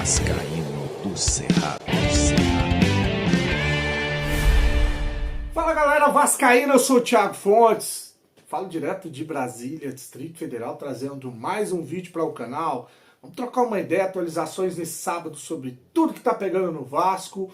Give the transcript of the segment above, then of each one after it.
Vascaíno do Cerrado. Fala galera vascaína, eu sou o Thiago Fontes, falo direto de Brasília, Distrito Federal, trazendo mais um vídeo para o canal. Vamos trocar uma ideia, atualizações nesse sábado sobre tudo que tá pegando no Vasco,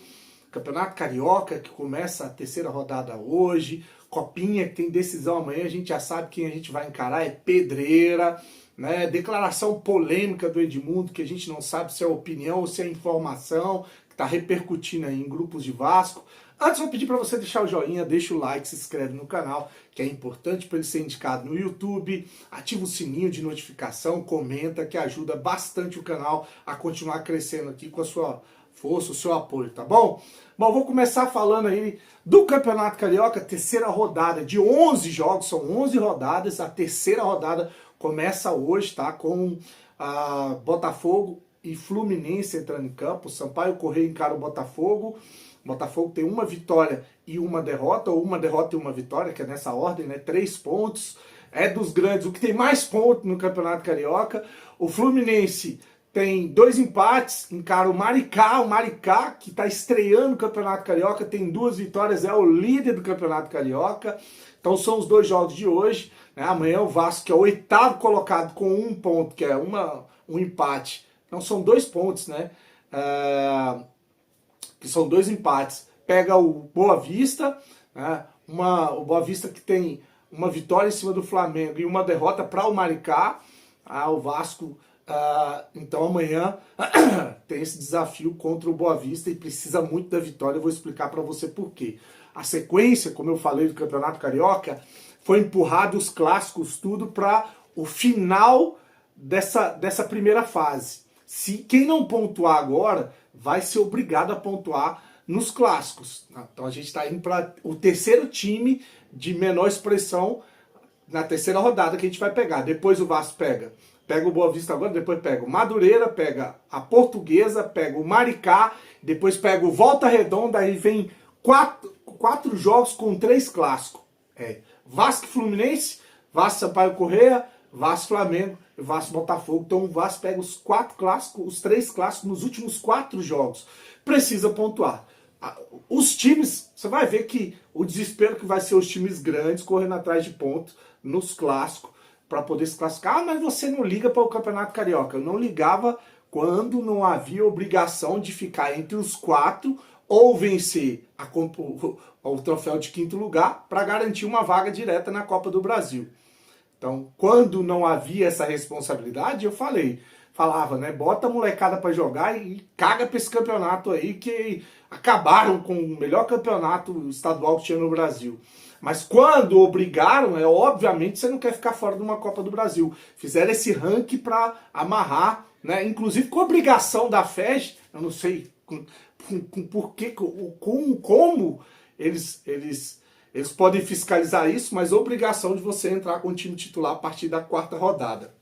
Campeonato Carioca que começa a terceira rodada hoje, Copinha que tem decisão amanhã, a gente já sabe quem a gente vai encarar, é pedreira, né? Declaração polêmica do Edmundo, que a gente não sabe se é opinião ou se é informação, que tá repercutindo aí em grupos de Vasco. Antes eu vou pedir para você deixar o joinha, deixa o like, se inscreve no canal, que é importante para ele ser indicado no YouTube, ativa o sininho de notificação, comenta, que ajuda bastante o canal a continuar crescendo aqui com a sua força, o seu apoio, tá bom? Bom, vou começar falando aí do Campeonato Carioca, terceira rodada de 11 jogos, são 11 rodadas, a terceira rodada começa hoje, tá? Com Botafogo e Fluminense entrando em campo, Sampaio Corrêa encara o Botafogo. O Botafogo tem uma vitória e uma derrota, ou uma derrota e uma vitória, que é nessa ordem, né? 3 pontos. É dos grandes, o que tem mais pontos no Campeonato Carioca. O Fluminense tem 2 empates, encara o Maricá, que está estreando o Campeonato Carioca, tem 2 vitórias, é o líder do Campeonato Carioca. Então são os 2 jogos de hoje, né? Amanhã o Vasco, que é o 8º colocado com 1 ponto, que é um empate. Então são 2 pontos, né? Que são 2 empates. Pega o Boa Vista, né? O Boa Vista que tem uma vitória em cima do Flamengo e uma derrota para o Maricá. O Vasco, então amanhã tem esse desafio contra o Boa Vista e precisa muito da vitória. Eu vou explicar para você por quê. A sequência, como eu falei, do Campeonato Carioca, foi empurrado os clássicos tudo para o final dessa primeira fase. Se quem não pontuar agora vai ser obrigado a pontuar nos clássicos. Então a gente está indo para o terceiro time de menor expressão na terceira rodada que a gente vai pegar. Depois o Vasco pega o Boa Vista agora, depois pega o Madureira, pega a Portuguesa, pega o Maricá, depois pega o Volta Redonda, aí vem 4 jogos com 3 clássicos. Vasco e Fluminense, Vasco Sampaio Corrêa, Vasco Flamengo e Vasco Botafogo. Então o Vasco pega os 4 clássicos, os 3 clássicos nos últimos 4 jogos. Precisa pontuar. Os times, você vai ver que o desespero que vai ser os times grandes correndo atrás de pontos nos clássicos para poder se classificar. Mas você não liga para o Campeonato Carioca. Eu não ligava quando não havia obrigação de ficar entre os 4 ou vencer o troféu de 5º lugar para garantir uma vaga direta na Copa do Brasil. Então, quando não havia essa responsabilidade, eu falava, né? Bota a molecada para jogar e caga para esse campeonato aí, que acabaram com o melhor campeonato estadual que tinha no Brasil. Mas quando obrigaram, obviamente você não quer ficar fora de uma Copa do Brasil. Fizeram esse ranking para amarrar, né? Inclusive com obrigação da FEG, eu não sei por que, como eles podem fiscalizar isso, mas obrigação de você entrar com o time titular a partir da 4ª rodada.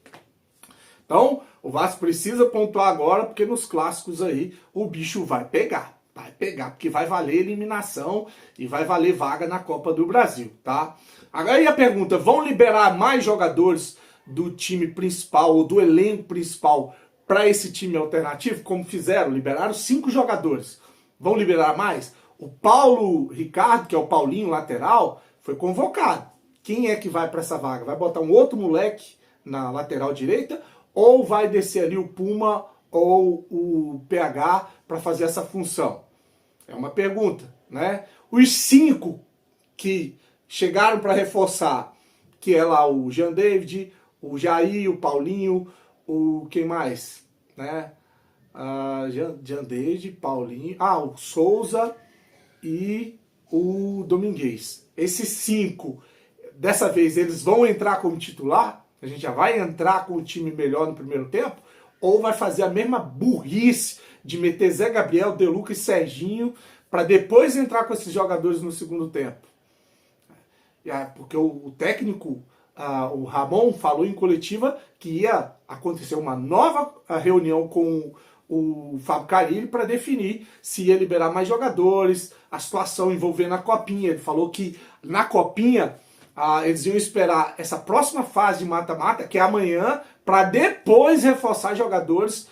Então, o Vasco precisa pontuar agora, porque nos clássicos aí o bicho vai pegar. Vai pegar, porque vai valer eliminação e vai valer vaga na Copa do Brasil, tá? Agora aí a pergunta, vão liberar mais jogadores do time principal ou do elenco principal para esse time alternativo, como fizeram? Liberaram 5 jogadores. Vão liberar mais? O Paulo Ricardo, que é o Paulinho, lateral, foi convocado. Quem é que vai para essa vaga? Vai botar um outro moleque na lateral direita ou vai descer ali o Puma ou o PH para fazer essa função? É uma pergunta, né? Os 5 que chegaram para reforçar, que é lá o Jean David, o Jair, o Paulinho, quem mais? Né? Jean David, Paulinho, o Souza e o Domingues. Esses 5, dessa vez, eles vão entrar como titular? A gente já vai entrar com o time melhor no primeiro tempo? Ou vai fazer a mesma burrice de meter Zé Gabriel, De Luca e Serginho para depois entrar com esses jogadores no segundo tempo? Porque o técnico, o Ramon, falou em coletiva que ia acontecer uma nova reunião com o Fábio Carille para definir se ia liberar mais jogadores, a situação envolvendo a Copinha. Ele falou que na Copinha eles iam esperar essa próxima fase de mata-mata, que é amanhã, para depois reforçar jogadores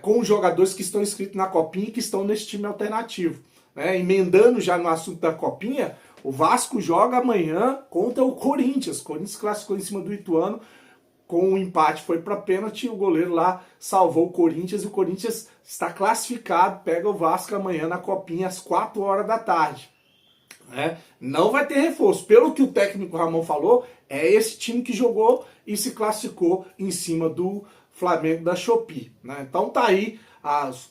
com os jogadores que estão inscritos na Copinha e que estão nesse time alternativo. Né? Emendando já no assunto da Copinha, o Vasco joga amanhã contra o Corinthians. O Corinthians classificou em cima do Ituano, com um empate foi para pênalti, o goleiro lá salvou o Corinthians e o Corinthians está classificado, pega o Vasco amanhã na Copinha às 4 horas da tarde. Né? Não vai ter reforço. Pelo que o técnico Ramon falou, é esse time que jogou e se classificou em cima do Flamengo da Shopee. Né? Então tá aí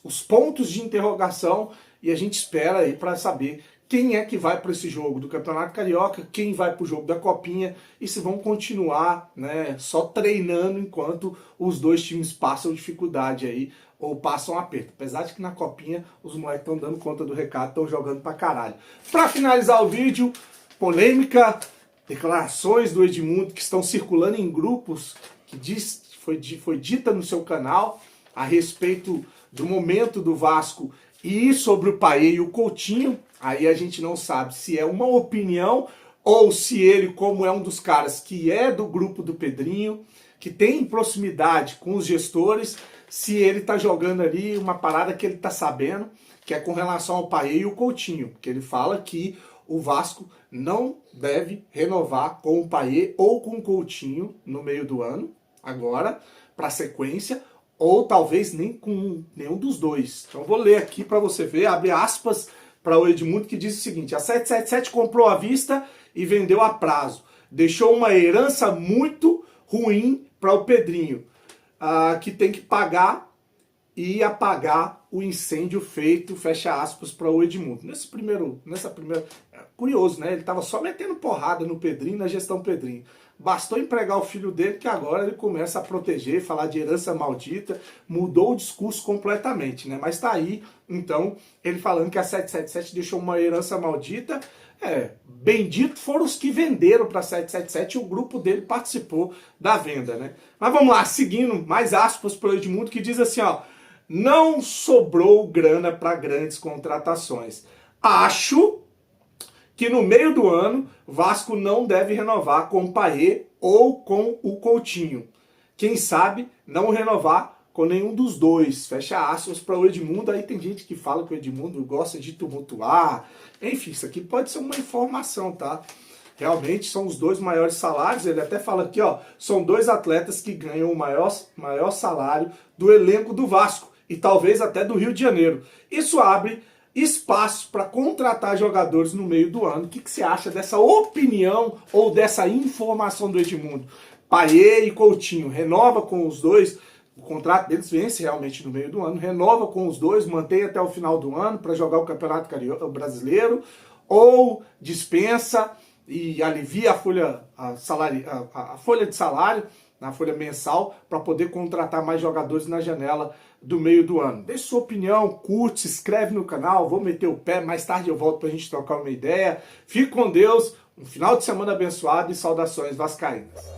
os pontos de interrogação e a gente espera aí para saber quem é que vai para esse jogo do Campeonato Carioca, quem vai para o jogo da Copinha e se vão continuar, né, só treinando enquanto os dois times passam dificuldade aí ou passam aperto. Apesar de que na Copinha os moleques estão dando conta do recado, estão jogando pra caralho. Para finalizar o vídeo, polêmica, declarações do Edmundo que estão circulando em grupos que foi dita no seu canal a respeito do momento do Vasco e sobre o Payet e o Coutinho. Aí a gente não sabe se é uma opinião ou se ele, como é um dos caras que é do grupo do Pedrinho, que tem proximidade com os gestores, se ele tá jogando ali uma parada que ele tá sabendo, que é com relação ao Payet e o Coutinho, porque ele fala que o Vasco não deve renovar com o Payet ou com o Coutinho no meio do ano, agora, para sequência, ou talvez nem com nenhum dos dois. Então vou ler aqui para você ver, abre aspas para o Edmundo, que diz o seguinte: a 777 comprou à vista e vendeu a prazo. Deixou uma herança muito ruim para o Pedrinho, que tem que pagar e apagar o incêndio feito, fecha aspas, para o Edmundo. Nessa primeira... Curioso, né? Ele estava só metendo porrada no Pedrinho, na gestão Pedrinho. Bastou empregar o filho dele que agora ele começa a proteger, falar de herança maldita, mudou o discurso completamente, né? Mas tá aí, então, ele falando que a 777 deixou uma herança maldita. Bendito foram os que venderam para 777 e o grupo dele participou da venda, né? Mas vamos lá, seguindo, mais aspas para o Edmundo, que diz assim, ó: não sobrou grana para grandes contratações. Acho que no meio do ano, Vasco não deve renovar com o Payet ou com o Coutinho. Quem sabe não renovar com nenhum dos dois. Fecha aspas para o Edmundo. Aí tem gente que fala que o Edmundo gosta de tumultuar. Enfim, isso aqui pode ser uma informação, tá? Realmente são os dois maiores salários. Ele até fala aqui, ó, são dois atletas que ganham o maior salário do elenco do Vasco e talvez até do Rio de Janeiro. Isso abre espaço para contratar jogadores no meio do ano. O que você acha dessa opinião ou dessa informação do Edmundo? Payet e Coutinho, renova com os dois, o contrato deles vence realmente no meio do ano, renova com os dois, mantém até o final do ano para jogar o Campeonato Carioca Brasileiro, ou dispensa e alivia a folha de salário, na folha mensal, para poder contratar mais jogadores na janela do meio do ano. Deixe sua opinião, curte, se inscreve no canal, vou meter o pé, mais tarde eu volto para a gente trocar uma ideia. Fique com Deus, um final de semana abençoado e saudações vascaínas.